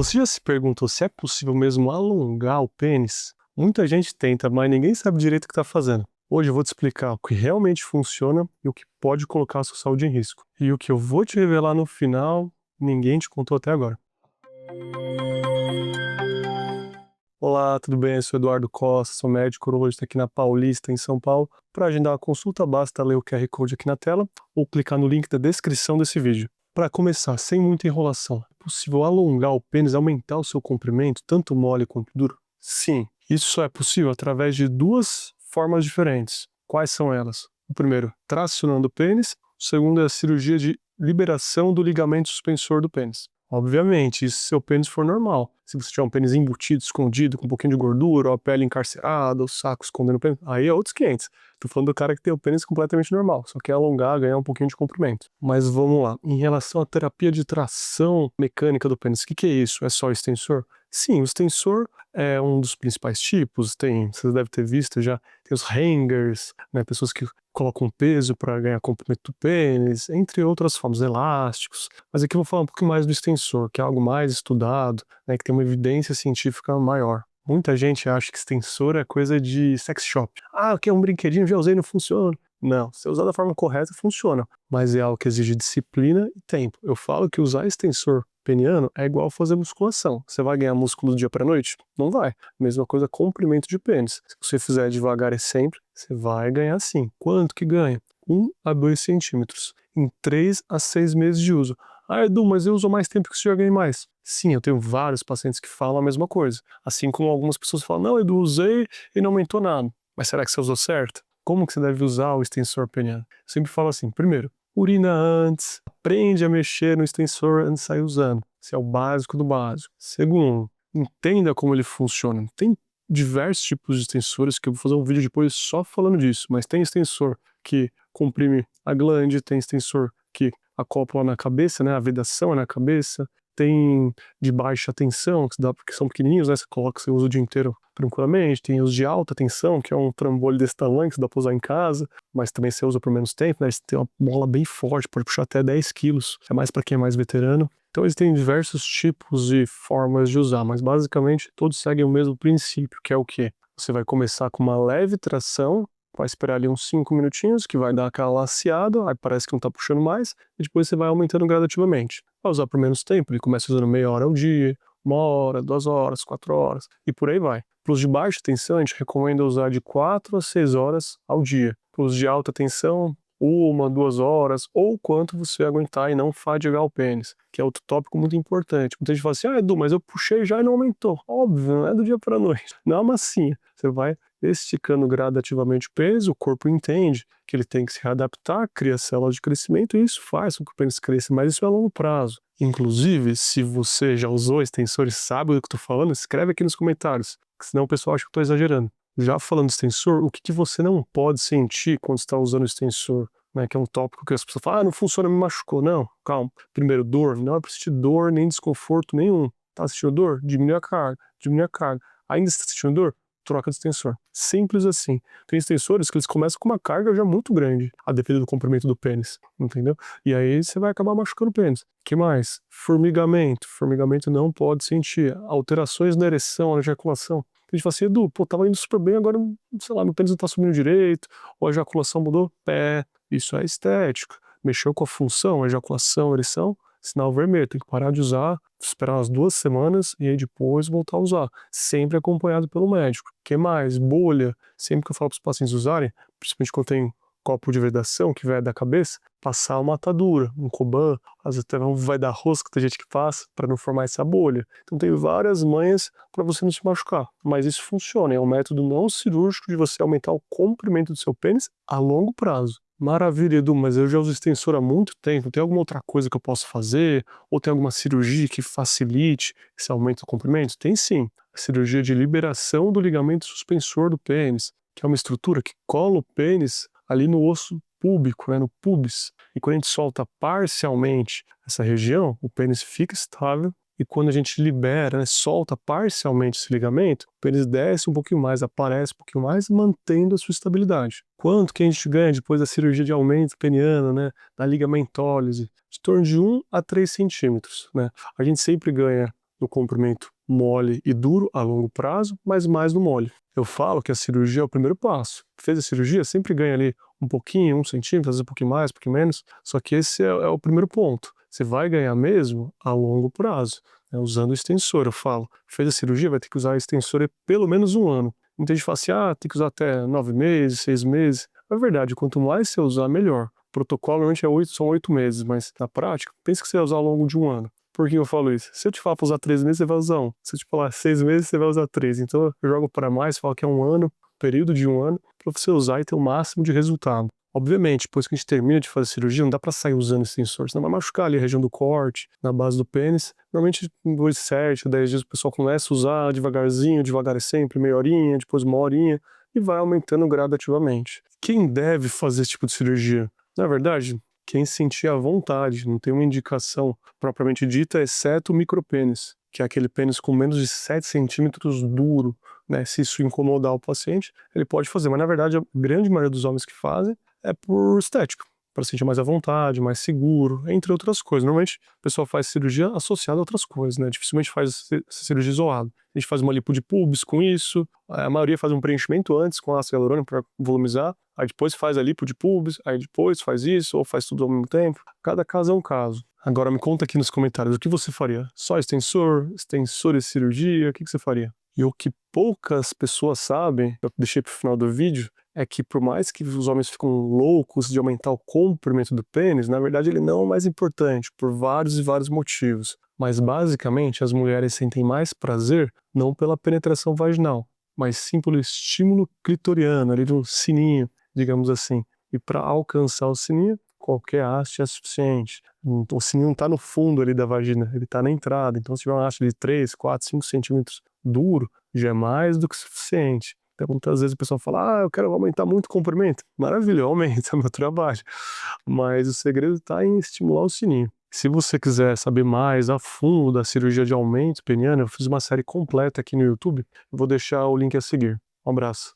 Você já se perguntou se é possível mesmo alongar o pênis? Muita gente tenta, mas ninguém sabe direito o que está fazendo. Hoje eu vou te explicar o que realmente funciona e o que pode colocar a sua saúde em risco. E o que eu vou te revelar no final, ninguém te contou até agora. Olá, tudo bem? Eu sou Eduardo Costa, sou médico urologista aqui na Paulista, em São Paulo. Para agendar uma consulta, basta ler o QR Code aqui na tela ou clicar no link da descrição desse vídeo. Para começar, sem muita enrolação, é possível alongar o pênis, aumentar o seu comprimento, tanto mole quanto duro? Sim, isso só é possível através de duas formas diferentes. Quais são elas? O primeiro, tracionando o pênis. O segundo é a cirurgia de liberação do ligamento suspensor do pênis. Obviamente, isso se seu pênis for normal. Se você tiver um pênis embutido, escondido, com um pouquinho de gordura, ou a pele encarcerada, o saco escondendo o pênis, aí é outros 500. Tô falando do cara que tem o pênis completamente normal, só quer alongar, ganhar um pouquinho de comprimento. Mas vamos lá, em relação à terapia de tração mecânica do pênis, o que é isso? É só o extensor? Sim, o extensor é um dos principais tipos, você deve ter visto já, tem os hangers, né, pessoas que colocam peso para ganhar comprimento do pênis, entre outras formas, elásticos. Mas aqui eu vou falar um pouco mais do extensor, que é algo mais estudado, né, que tem uma evidência científica maior. Muita gente acha que extensor é coisa de sex shop. Ah, que é um brinquedinho, já usei, não funciona. Não, se usar da forma correta, funciona. Mas é algo que exige disciplina e tempo. Eu falo que usar extensor peniano é igual fazer musculação. Você vai ganhar músculo do dia para noite? Não vai. Mesma coisa, comprimento de pênis. Se você fizer devagar e sempre, você vai ganhar sim. Quanto que ganha? 1 a 2 centímetros. Em 3 a 6 meses de uso. Ah, Edu, mas eu uso mais tempo que você já ganha mais. Sim, eu tenho vários pacientes que falam a mesma coisa. Assim como algumas pessoas falam, não, Edu, usei e não aumentou nada. Mas será que você usou certo? Como que você deve usar o extensor peniano? Eu sempre falo assim, primeiro, urina antes, aprende a mexer no extensor antes de sair usando. Esse é o básico do básico. Segundo, entenda como ele funciona. Tem diversos tipos de extensores que eu vou fazer um vídeo depois só falando disso, mas tem extensor que comprime a glande, tem extensor que acopla na cabeça, né, a vedação é na cabeça, tem de baixa tensão, que dá porque são pequenininhos, né, você usa o dia inteiro tranquilamente, tem os de alta tensão, que é um trambolho desse tamanho, que você dá pra usar em casa, mas também você usa por menos tempo, né, você tem uma mola bem forte, pode puxar até 10 quilos, é mais para quem é mais veterano. Então existem diversos tipos e formas de usar, mas basicamente todos seguem o mesmo princípio, que é o quê? Você vai começar com uma leve tração, vai esperar ali uns 5 minutinhos, que vai dar aquela laceada, aí parece que não tá puxando mais, e depois você vai aumentando gradativamente. Vai usar por menos tempo, ele começa usando meia hora ao dia, 1 hora, 2 horas, 4 horas, e por aí vai. Para os de baixa tensão, a gente recomenda usar de 4 a 6 horas ao dia. Para os de alta tensão, 1, 2 horas, ou quanto você aguentar e não fadigar o pênis, que é outro tópico muito importante. Muita gente fala assim, ah, Edu, mas eu puxei já e não aumentou. Óbvio, não é do dia para a noite. Não é uma massinha. Você vai esticando gradativamente o pênis, o corpo entende que ele tem que se readaptar, cria células de crescimento e isso faz com que o pênis cresça, mas isso é a longo prazo. Inclusive, se você já usou extensor e sabe do que eu estou falando, escreve aqui nos comentários, que senão o pessoal acha que eu estou exagerando. Já falando de extensor, o que você não pode sentir quando está usando o extensor? Né, que é um tópico que as pessoas falam, ah, não funciona, me machucou. Não, calma. Primeiro, dor. Não é pra sentir dor nem desconforto nenhum. Tá sentindo dor? Diminui a carga, diminui a carga. Ainda está sentindo dor? Troca de extensor. Simples assim. Tem extensores que eles começam com uma carga já muito grande, a depender do comprimento do pênis, entendeu? E aí você vai acabar machucando o pênis. Que mais? Formigamento. Formigamento não pode sentir. Alterações na ereção, na ejaculação. A gente fala assim, Edu, pô, tava indo super bem, agora, sei lá, meu pênis não tá subindo direito, ou a ejaculação mudou. Isso é estética. Mexeu com a função, ejaculação, ereção, sinal vermelho. Tem que parar de usar, esperar umas 2 semanas e aí depois voltar a usar. Sempre acompanhado pelo médico. O que mais? Bolha. Sempre que eu falo para os pacientes usarem, principalmente quando tem copo de vedação que vai da cabeça, passar uma atadura, um Coban, às vezes até vai dar rosca, tem gente que passa, para não formar essa bolha. Então tem várias manhas para você não se machucar. Mas isso funciona, é um método não cirúrgico de você aumentar o comprimento do seu pênis a longo prazo. Maravilha, Edu, mas eu já uso extensor há muito tempo. Tem alguma outra coisa que eu posso fazer? Ou tem alguma cirurgia que facilite esse aumento do comprimento? Tem sim. A cirurgia de liberação do ligamento suspensor do pênis, que é uma estrutura que cola o pênis ali no osso púbico, né, no pubis. E quando a gente solta parcialmente essa região, o pênis fica estável. E quando a gente libera, né, solta parcialmente esse ligamento, o pênis desce um pouquinho mais, aparece um pouquinho mais, mantendo a sua estabilidade. Quanto que a gente ganha depois da cirurgia de aumento peniano, né, da ligamentólise? De torno de 1 a 3 centímetros. Né? A gente sempre ganha no comprimento mole e duro a longo prazo, mas mais no mole. Eu falo que a cirurgia é o primeiro passo. Fez a cirurgia, sempre ganha ali um pouquinho, 1 centímetro, às vezes um pouquinho mais, um pouquinho menos, só que esse é o primeiro ponto. Você vai ganhar mesmo a longo prazo, né, usando o extensor. Eu falo, fez a cirurgia, vai ter que usar o extensor pelo menos 1 ano. Muita gente fala assim, tem que usar até 9 meses, 6 meses. É verdade, quanto mais você usar, melhor. O protocolo normalmente são 8 meses, mas na prática, pensa que você vai usar ao longo de 1 ano. Por que eu falo isso? Se eu te falar para usar 3 meses, você vai usar 1. Se eu te falar 6 meses, você vai usar 3. Então eu jogo para mais, falo que é 1 ano, período de 1 ano, para você usar e ter o máximo de resultado. Obviamente, depois que a gente termina de fazer a cirurgia, não dá para sair usando esse sensor, senão vai machucar ali a região do corte, na base do pênis. Normalmente, em 2, 7, 10 dias, o pessoal começa a usar devagarzinho, devagar é sempre, meia horinha, depois 1 horinha, e vai aumentando gradativamente. Quem deve fazer esse tipo de cirurgia? Na verdade, quem sentir a vontade, não tem uma indicação propriamente dita, exceto o micropênis, que é aquele pênis com menos de 7 centímetros duro, né? Se isso incomodar o paciente, ele pode fazer, mas na verdade a grande maioria dos homens que fazem é por estética, para sentir mais à vontade, mais seguro, entre outras coisas. Normalmente o pessoal faz cirurgia associada a outras coisas, né? Dificilmente faz essa cirurgia isolada. A gente faz uma lipo de pubis com isso, a maioria faz um preenchimento antes com ácido hialurônico para volumizar, aí depois faz a lipo de pubis, aí depois faz isso, ou faz tudo ao mesmo tempo. Cada caso é um caso. Agora me conta aqui nos comentários, o que você faria? Só extensor e cirurgia, o que você faria? E o que poucas pessoas sabem, eu deixei pro final do vídeo, é que por mais que os homens ficam loucos de aumentar o comprimento do pênis, na verdade ele não é o mais importante, por vários e vários motivos. Mas basicamente as mulheres sentem mais prazer não pela penetração vaginal, mas sim pelo estímulo clitoriano, ali no sininho, digamos assim. E para alcançar o sininho, qualquer haste é suficiente. O sininho não está no fundo ali da vagina, ele está na entrada. Então se tiver uma haste de 3, 4, 5 centímetros duro, já é mais do que suficiente. Então, muitas vezes o pessoal fala, eu quero aumentar muito o comprimento. Maravilha, aumenta, é meu trabalho. Mas o segredo está em estimular o sininho. Se você quiser saber mais a fundo da cirurgia de aumento peniano, eu fiz uma série completa aqui no YouTube. Eu vou deixar o link a seguir. Um abraço.